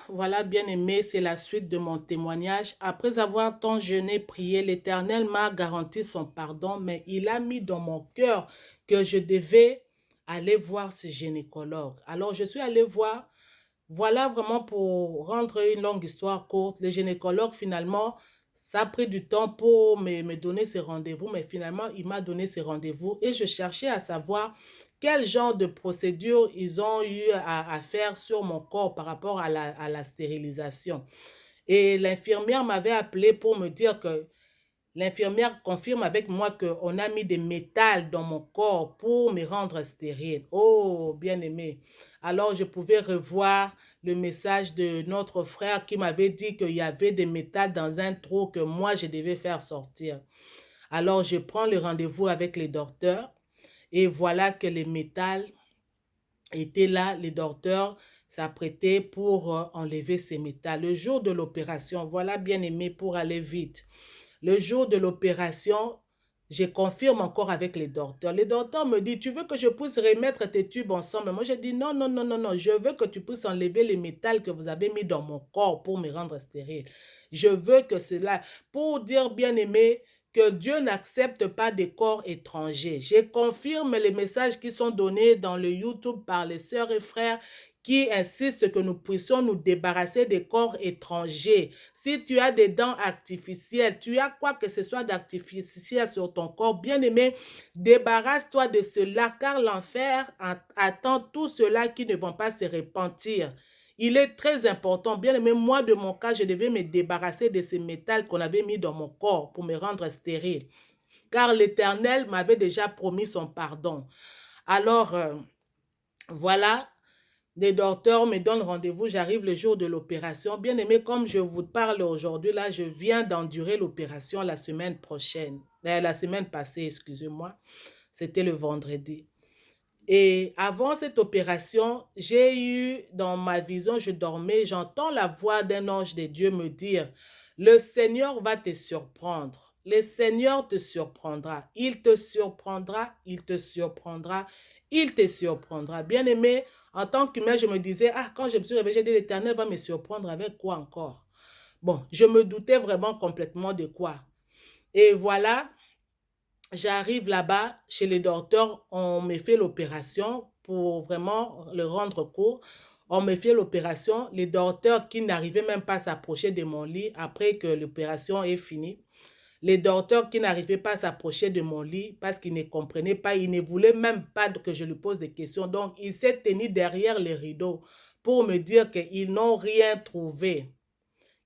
Voilà, bien-aimé, c'est la suite de mon témoignage. Après avoir tant jeûné, prié, l'Éternel m'a garanti son pardon, mais il a mis dans mon cœur que je devais aller voir ce gynécologue. Alors, je suis allée voir. Voilà vraiment pour rendre une longue histoire courte. Le gynécologue, finalement, ça a pris du temps pour me donner ses rendez-vous, mais finalement, il m'a donné ses rendez-vous et je cherchais à savoir quel genre de procédure ils ont eu à faire sur mon corps par rapport à la stérilisation. Et l'infirmière m'avait appelé pour me dire que l'infirmière confirme avec moi qu'on a mis des métals dans mon corps pour me rendre stérile. Oh, bien-aimé. Alors, je pouvais revoir le message de notre frère qui m'avait dit qu'il y avait des métals dans un trou que moi, je devais faire sortir. Alors, je prends le rendez-vous avec les docteurs et voilà que les métals étaient là. Les docteurs s'apprêtaient pour enlever ces métals. Le jour de l'opération, voilà, bien-aimé, pour aller vite. Le jour de l'opération, je confirme encore avec les docteurs. Les docteurs me disent, tu veux que je puisse remettre tes tubes ensemble? Moi, je dis, non, non, non, non, non. Je veux que tu puisses enlever les métals que vous avez mis dans mon corps pour me rendre stérile. Je veux que cela, pour dire bien aimé, que Dieu n'accepte pas des corps étrangers. Je confirme les messages qui sont donnés dans le YouTube par les sœurs et frères qui insiste que nous puissions nous débarrasser des corps étrangers. Si tu as des dents artificielles, tu as quoi que ce soit d'artificiel sur ton corps, bien-aimé, débarrasse-toi de cela, car l'enfer attend tout cela qui ne vont pas se repentir. Il est très important, bien-aimé, moi de mon cas, je devais me débarrasser de ces métals qu'on avait mis dans mon corps pour me rendre stérile, car l'Éternel m'avait déjà promis son pardon. Alors, voilà, les docteurs me donnent rendez-vous, j'arrive le jour de l'opération. Bien aimé, comme je vous parle aujourd'hui, là, je viens d'endurer l'opération la semaine prochaine. La semaine passée, excusez-moi. C'était le vendredi. Et avant cette opération, j'ai eu dans ma vision, je dormais, j'entends la voix d'un ange de Dieu me dire, le Seigneur va te surprendre. Le Seigneur te surprendra. Il te surprendra, il te surprendra, il te surprendra. Bien aimé, en tant qu'humain, je me disais, ah, quand je me suis réveillée, j'ai dit, l'Éternel va me surprendre avec quoi encore? Bon, je me doutais vraiment complètement de quoi. Et voilà, j'arrive là-bas, chez les docteurs, on me fait l'opération pour vraiment le rendre court. On me fait l'opération. Les docteurs qui n'arrivaient même pas à s'approcher de mon lit après que l'opération est finie. Les docteurs qui n'arrivaient pas à s'approcher de mon lit parce qu'ils ne comprenaient pas, ils ne voulaient même pas que je lui pose des questions. Donc, ils s'est tenu derrière les rideaux pour me dire qu'ils n'ont rien trouvé,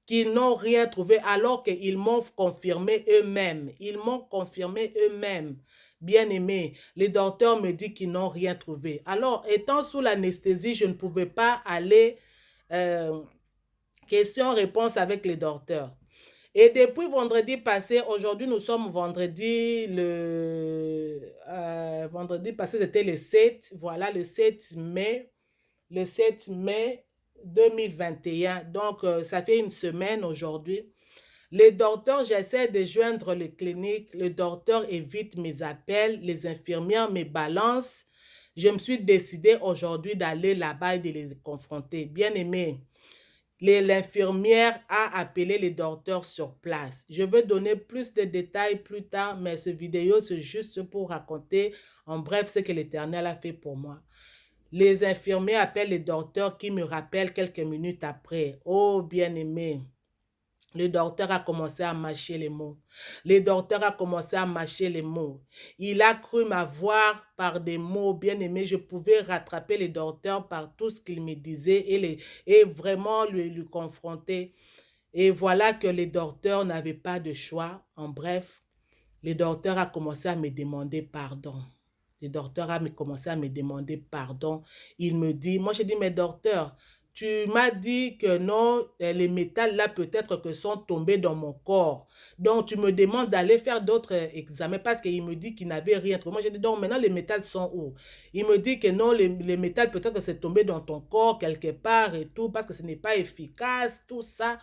qu'ils n'ont rien trouvé alors qu'ils m'ont confirmé eux-mêmes. Ils m'ont confirmé eux-mêmes. Bien aimé, les docteurs me disent qu'ils n'ont rien trouvé. Alors, étant sous l'anesthésie, je ne pouvais pas aller euh, question-réponse avec les docteurs. Et depuis vendredi passé, aujourd'hui nous sommes vendredi passé c'était le 7, voilà le 7 mai, le 7 mai 2021. Donc, ça fait une semaine aujourd'hui. Les docteurs, j'essaie de joindre les cliniques. Le docteur évite mes appels. Les infirmières me balancent. Je me suis décidée aujourd'hui d'aller là-bas et de les confronter. Bien aimé, l'infirmière a appelé les docteurs sur place. Je vais donner plus de détails plus tard, mais ce vidéo, c'est juste pour raconter en bref ce que l'Éternel a fait pour moi. Les infirmiers appellent les docteurs qui me rappellent quelques minutes après. Oh, bien-aimé, le docteur a commencé à mâcher les mots. Le docteur a commencé à mâcher les mots. Il a cru m'avoir par des mots bien-aimés. Je pouvais rattraper le docteur par tout ce qu'il me disait et vraiment lui confronter. Et voilà que le docteur n'avait pas de choix. En bref, le docteur a commencé à me demander pardon. Le docteur a commencé à me demander pardon. Il me dit, moi j'ai dit, mais docteur, tu m'as dit que non, les métals là peut-être que sont tombés dans mon corps. Donc tu me demandes d'aller faire d'autres examens parce qu'il me dit qu'il n'avait rien trouvé. Moi j'ai dit, donc maintenant les métals sont où? Il me dit que non, les métals peut-être que c'est tombé dans ton corps quelque part et tout parce que ce n'est pas efficace, tout ça.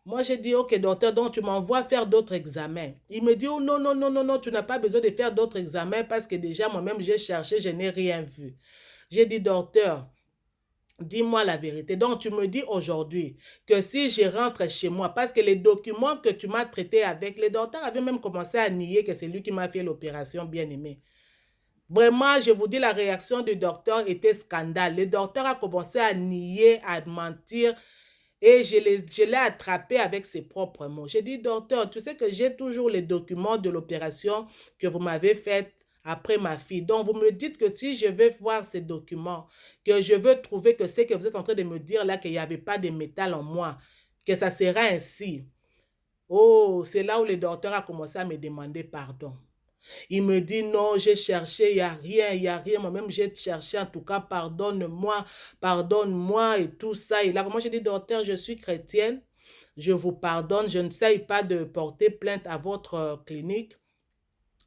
Moi, j'ai dit, ok, docteur, donc tu m'envoies faire d'autres examens. Il me dit, oh non, non, non, non, non, tu n'as pas besoin de faire d'autres examens parce que déjà, moi-même, j'ai cherché, je n'ai rien vu. J'ai dit, docteur, Dis-moi la vérité. Donc, tu me dis aujourd'hui que si je rentre chez moi, parce que les documents que tu m'as traités avec, les docteurs avaient même commencé à nier que c'est lui qui m'a fait l'opération, bien aimé. Vraiment, je vous dis, la réaction du docteur était scandale. Le docteur a commencé à nier, à mentir, et je l'ai attrapé avec ses propres mots. J'ai dit, docteur, tu sais que j'ai toujours les documents de l'opération que vous m'avez faite après ma fille. Donc, vous me dites que si je vais voir ces documents, que je veux trouver que c'est que vous êtes en train de me dire là qu'il n'y avait pas de métal en moi, que ça sera ainsi. Oh, c'est là où le docteur a commencé à me demander pardon. Il me dit non, j'ai cherché, il n'y a rien. Moi-même, j'ai cherché, en tout cas, pardonne-moi et tout ça. Et là, moi, j'ai dit, docteur, je suis chrétienne, je vous pardonne, je ne sais pas de porter plainte à votre clinique.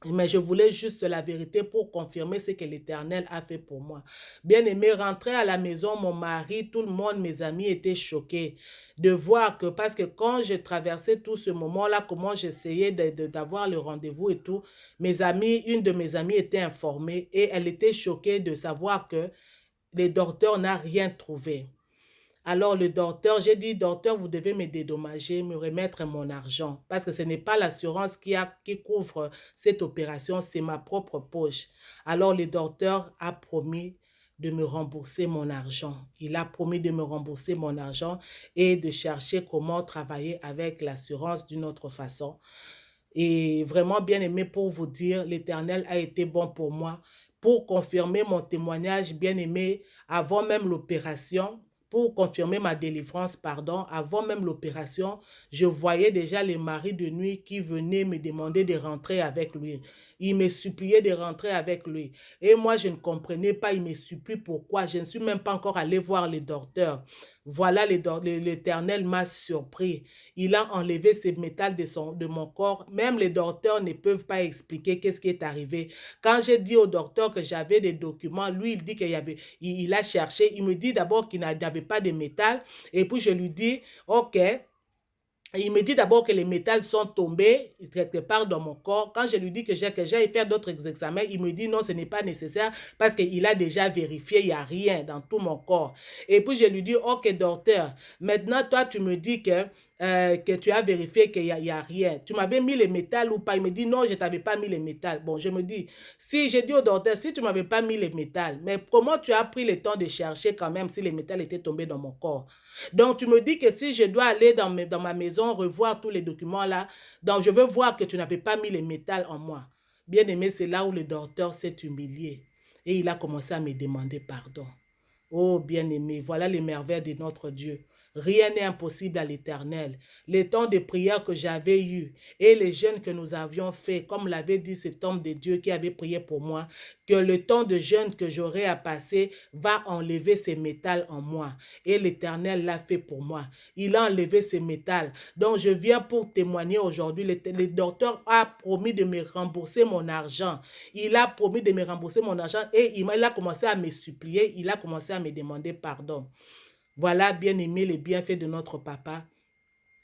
Mais je voulais juste la vérité pour confirmer ce que l'Éternel a fait pour moi. Bien aimé, rentrer à la maison, mon mari, tout le monde, mes amis étaient choqués de voir que, parce que quand je traversais tout ce moment-là, comment j'essayais d'avoir le rendez-vous et tout, mes amis, une de mes amies était informée et elle était choquée de savoir que les docteurs n'ont rien trouvé. Alors le docteur, j'ai dit, docteur, vous devez me dédommager, me remettre mon argent. Parce que ce n'est pas l'assurance qui couvre cette opération, c'est ma propre poche. Alors le docteur a promis de me rembourser mon argent. Il a promis de me rembourser mon argent et de chercher comment travailler avec l'assurance d'une autre façon. Et vraiment bien aimé pour vous dire, l'Éternel a été bon pour moi. Pour confirmer mon témoignage, bien aimé, avant même l'opération, pour confirmer ma délivrance, pardon, avant même l'opération, je voyais déjà les maris de nuit qui venaient me demander de rentrer avec lui. Il me suppliait de rentrer avec lui. Et moi, je ne comprenais pas, il me supplie pourquoi. Je ne suis même pas encore allé voir les docteurs. Voilà, l'Éternel m'a surpris. Il a enlevé ce métal de mon corps. Même les docteurs ne peuvent pas expliquer qu'est-ce qui est arrivé. Quand j'ai dit au docteur que j'avais des documents, lui, il dit il a cherché. Il me dit d'abord qu'il n'avait pas de métal. Et puis, je lui dis, OK. Il me dit d'abord que les métals sont tombés quelque part dans mon corps. Quand je lui dis que j'aille faire d'autres examens, il me dit non, ce n'est pas nécessaire parce qu'il a déjà vérifié, il n'y a rien dans tout mon corps. Et puis je lui dis, ok docteur, maintenant toi tu me dis que tu as vérifié qu'il n'y a rien. Tu m'avais mis les métals ou pas? Il me dit non, je ne t'avais pas mis les métals. Bon, je me dis, si j'ai dit au docteur, si tu ne m'avais pas mis les métals, mais comment tu as pris le temps de chercher quand même si les métals étaient tombés dans mon corps? Donc, tu me dis que si je dois aller dans ma maison, revoir tous les documents là, donc je veux voir que tu n'avais pas mis les métals en moi. Bien aimé, c'est là où le docteur s'est humilié. Et il a commencé à me demander pardon. Oh, bien aimé, voilà les merveilles de notre Dieu. Rien n'est impossible à l'Éternel. Les temps de prière que j'avais eus et les jeûnes que nous avions faits, comme l'avait dit cet homme de Dieu qui avait prié pour moi, que le temps de jeûne que j'aurai à passer va enlever ces métals en moi. Et l'Éternel l'a fait pour moi. Il a enlevé ces métals. Donc je viens pour témoigner aujourd'hui. Le docteur a promis de me rembourser mon argent. Il a promis de me rembourser mon argent et il a commencé à me supplier. Il a commencé à me demander pardon. Voilà, bien aimé, les bienfaits de notre papa.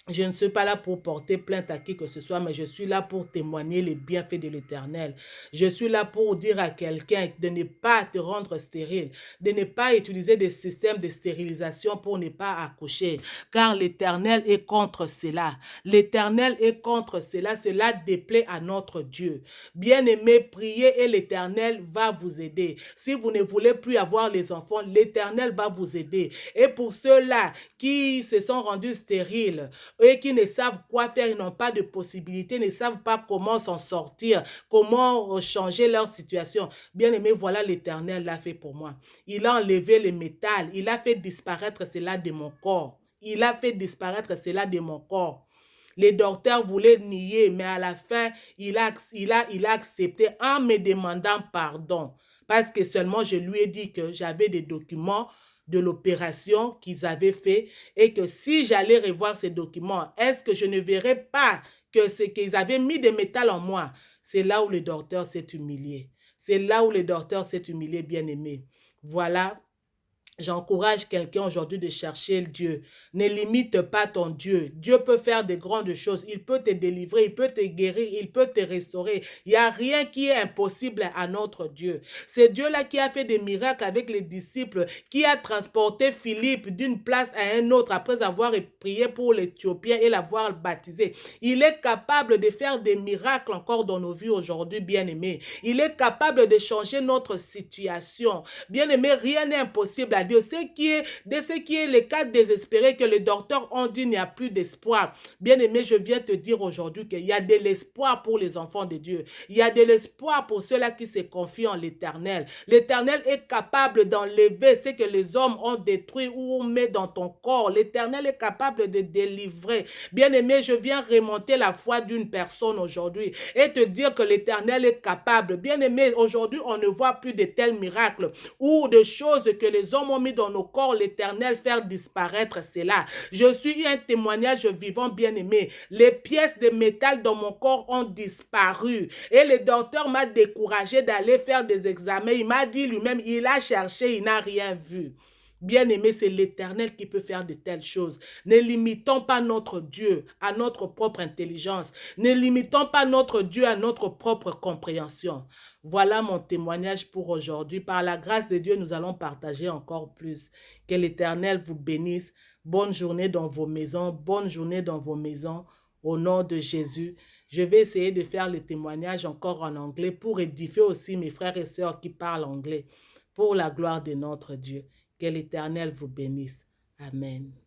Je ne suis pas là pour porter plainte à qui que ce soit, mais je suis là pour témoigner les bienfaits de l'Éternel. Je suis là pour dire à quelqu'un de ne pas te rendre stérile, de ne pas utiliser des systèmes de stérilisation pour ne pas accoucher, car l'Éternel est contre cela. L'Éternel est contre cela, cela déplaît à notre Dieu. Bien-aimé, priez et l'Éternel va vous aider. Si vous ne voulez plus avoir les enfants, l'Éternel va vous aider. Et pour ceux-là qui se sont rendus stériles, et qui ne savent quoi faire, ils n'ont pas de possibilité, ne savent pas comment s'en sortir, comment changer leur situation. Bien aimé, voilà l'Éternel l'a fait pour moi. Il a enlevé le métal, il a fait disparaître cela de mon corps. Il a fait disparaître cela de mon corps. Les docteurs voulaient nier, mais à la fin, il a accepté en me demandant pardon. Parce que seulement je lui ai dit que j'avais des documents de l'opération qu'ils avaient fait et que si j'allais revoir ces documents, est-ce que je ne verrais pas que c'est qu'ils avaient mis des métals en moi? C'est là où le docteur s'est humilié. C'est là où le docteur s'est humilié, bien aimé. Voilà J'encourage quelqu'un aujourd'hui de chercher Dieu. Ne limite pas ton Dieu. Dieu peut faire de grandes choses. Il peut te délivrer, il peut te guérir, il peut te restaurer. Il n'y a rien qui est impossible à notre Dieu. C'est Dieu-là qui a fait des miracles avec les disciples, qui a transporté Philippe d'une place à une autre après avoir prié pour l'Éthiopien et l'avoir baptisé. Il est capable de faire des miracles encore dans nos vies aujourd'hui, bien-aimés. Il est capable de changer notre situation. Bien-aimé, rien n'est impossible à Dieu. Ce qui est le cas désespéré que les docteurs ont dit, il n'y a plus d'espoir. Bien-aimé, je viens te dire aujourd'hui qu'il y a de l'espoir pour les enfants de Dieu. Il y a de l'espoir pour ceux-là qui se confient en l'Éternel. L'Éternel est capable d'enlever ce que les hommes ont détruit ou met dans ton corps. L'Éternel est capable de délivrer. Bien-aimé, je viens remonter la foi d'une personne aujourd'hui et te dire que l'Éternel est capable. Bien-aimé, aujourd'hui, on ne voit plus de tels miracles ou de choses que les hommes ont mis dans nos corps, l'Éternel faire disparaître cela. Je suis un témoignage vivant, bien-aimé. Les pièces de métal dans mon corps ont disparu et le docteur m'a découragé d'aller faire des examens. Il m'a dit lui-même, il a cherché, il n'a rien vu. Bien-aimé, c'est l'Éternel qui peut faire de telles choses. Ne limitons pas notre Dieu à notre propre intelligence. Ne limitons pas notre Dieu à notre propre compréhension. Voilà mon témoignage pour aujourd'hui. Par la grâce de Dieu, nous allons partager encore plus. Que l'Éternel vous bénisse. Bonne journée dans vos maisons. Bonne journée dans vos maisons. Au nom de Jésus. Je vais essayer de faire le témoignage encore en anglais pour édifier aussi mes frères et sœurs qui parlent anglais. Pour la gloire de notre Dieu. Que l'Éternel vous bénisse. Amen.